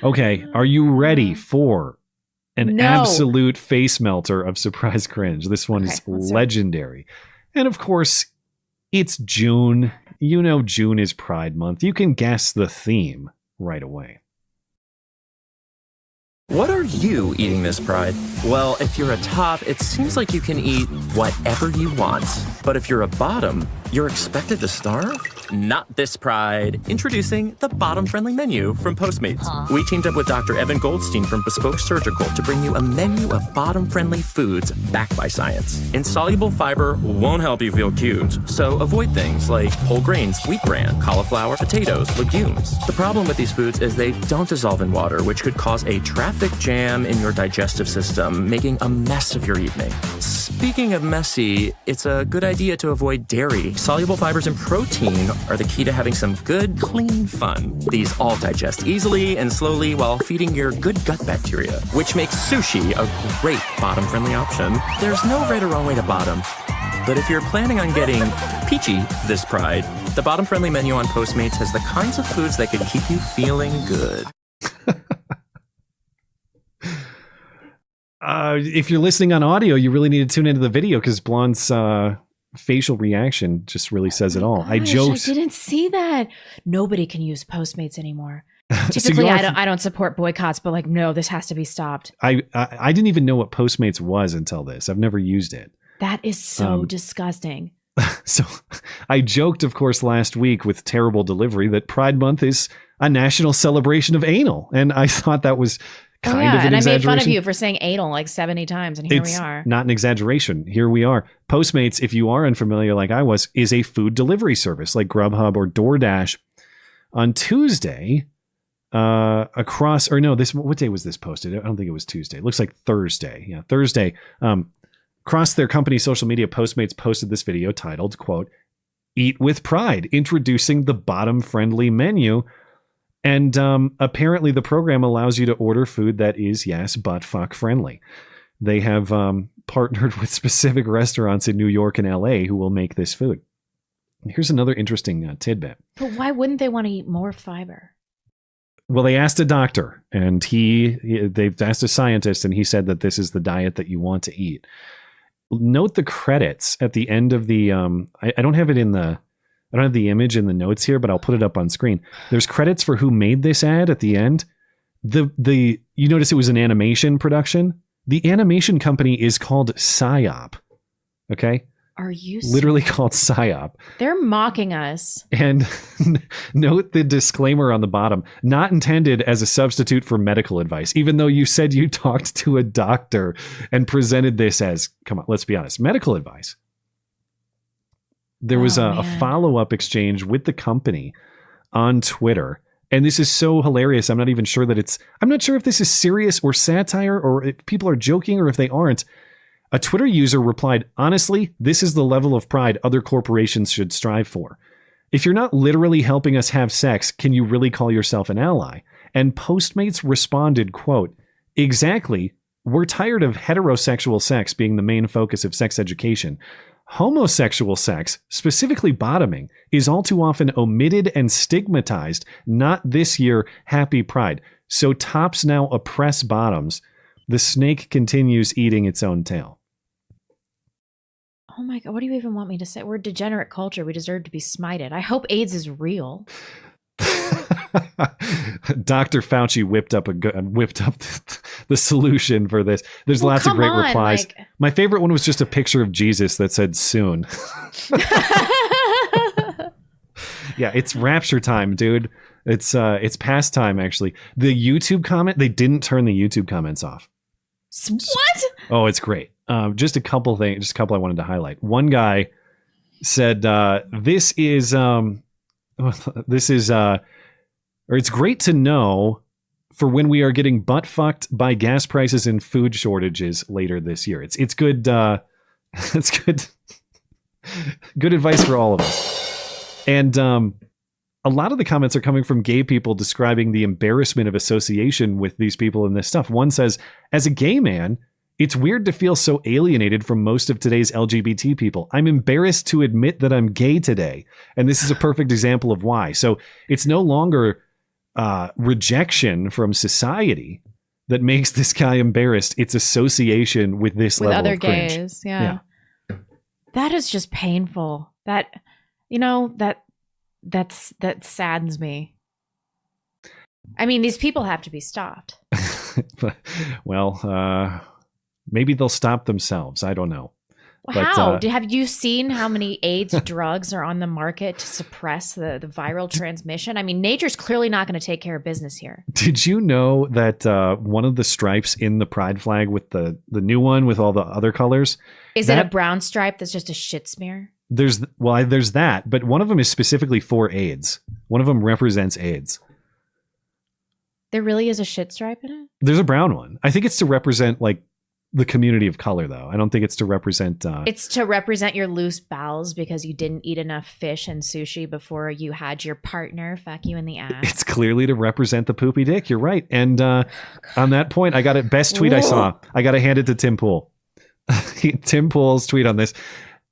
Okay, are you ready for an No. absolute face melter of surprise cringe? This one Okay, is let's do it. legendary. And of course, it's June. You know June is Pride Month. You can guess the theme right away. What are you eating this Pride? Well, if you're a top, it seems like you can eat whatever you want. But if you're a bottom, you're expected to starve? Not this Pride. Introducing the bottom-friendly menu from Postmates. We teamed up with Dr. Evan Goldstein from Bespoke Surgical to bring you a menu of bottom-friendly foods backed by science. Insoluble fiber won't help you feel cute, so avoid things like whole grains, wheat bran, cauliflower, potatoes, legumes. The problem with these foods is they don't dissolve in water, which could cause a traffic jam in your digestive system, making a mess of your evening. Speaking of messy, it's a good idea to avoid dairy. Soluble fibers and protein are the key to having some good, clean fun. These all digest easily and slowly while feeding your good gut bacteria, which makes sushi a great bottom-friendly option. There's no right or wrong way to bottom. But if you're planning on getting peachy this Pride, the bottom-friendly menu on Postmates has the kinds of foods that could keep you feeling good. If you're listening on audio, you really need to tune into the video because Blonde's facial reaction just really says it all. Gosh, I joked. I didn't see that. Nobody can use Postmates anymore. Typically, I don't support boycotts, but like, no, this has to be stopped. I didn't even know what Postmates was until this. I've never used it. That is so disgusting. So I joked, of course, last week with terrible delivery that Pride Month is a national celebration of anal. And I thought that was kind of an and exaggeration. I made fun of you for saying anal like 70 times, and here we are. Not an exaggeration. Here we are. Postmates, if you are unfamiliar like I was, is a food delivery service like Grubhub or DoorDash. On Tuesday, what day was this posted? I don't think it was Tuesday. It looks like Thursday. Yeah, Thursday. Across their company social media, Postmates posted this video titled, quote, "Eat with Pride, introducing the bottom-friendly menu." And apparently the program allows you to order food that is, yes, butt fuck friendly. They have partnered with specific restaurants in New York and LA who will make this food. Here's another interesting tidbit. But why wouldn't they want to eat more fiber? Well, they asked a doctor, and they've asked a scientist, and he said that this is the diet that you want to eat. Note the credits at the end of the I don't have the image in the notes here, but I'll put it up on screen. There's credits for who made this ad at the end. You notice it was an animation production. The animation company is called PSYOP. Okay? Are you literally called PSYOP? They're mocking us. And note the disclaimer on the bottom, not intended as a substitute for medical advice, even though you said you talked to a doctor and presented this as, come on, let's be honest, medical advice. There was a follow-up exchange with the company on Twitter. And this is so hilarious. I'm not sure if this is serious or satire or if people are joking or if they aren't. A Twitter user replied, "Honestly, this is the level of pride other corporations should strive for. If you're not literally helping us have sex, can you really call yourself an ally?" And Postmates responded, quote, "Exactly. We're tired of heterosexual sex being the main focus of sex education. Homosexual sex, specifically bottoming, is all too often omitted and stigmatized. Not this year, happy Pride. So tops now oppress bottoms. The snake continues eating its own tail." Oh my God, what do you even want me to say? We're a degenerate culture. We deserve to be smited. I hope AIDS is real. Dr. Fauci whipped up the solution for this. There's lots of great replies. My favorite one was just a picture of Jesus that said "soon." Yeah, it's rapture time, dude. It's past time, actually. The YouTube comment, they didn't turn the YouTube comments off. What? Oh, it's great. Just a couple I wanted to highlight. One guy said, it's great to know for when we are getting butt fucked by gas prices and food shortages later this year. It's good. It's good. Good advice for all of us. And a lot of the comments are coming from gay people describing the embarrassment of association with these people in this stuff. One says, "As a gay man, it's weird to feel so alienated from most of today's LGBT people. I'm embarrassed to admit that I'm gay today." And this is a perfect example of why. So it's no longer rejection from society that makes this guy embarrassed. It's association with this with level other of cringe. gays. Yeah. That is just painful. That, that saddens me. I mean, these people have to be stopped. Well, maybe they'll stop themselves. I don't know. How? Have you seen how many AIDS drugs are on the market to suppress the viral transmission? I mean, nature's clearly not going to take care of business here. Did you know that one of the stripes in the pride flag with the new one with all the other colors? Is it a brown stripe that's just a shit smear? There's that, but one of them is specifically for AIDS. One of them represents AIDS. There really is a shit stripe in it? There's a brown one. I think it's to represent like the community of color, though. I don't think it's to represent. It's to represent your loose bowels because you didn't eat enough fish and sushi before you had your partner fuck you in the ass. It's clearly to represent the poopy dick. You're right. And on that point, I got it. Best tweet I saw. I got to hand it to Tim Pool. Tim Pool's tweet on this.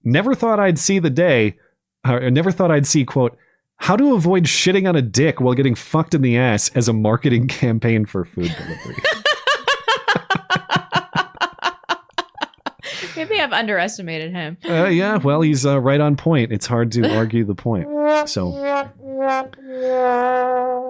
Never thought I'd see the day. Never thought I'd see, quote, how to avoid shitting on a dick while getting fucked in the ass as a marketing campaign for food delivery. Maybe I've underestimated him. Yeah, well, he's right on point. It's hard to argue the point. So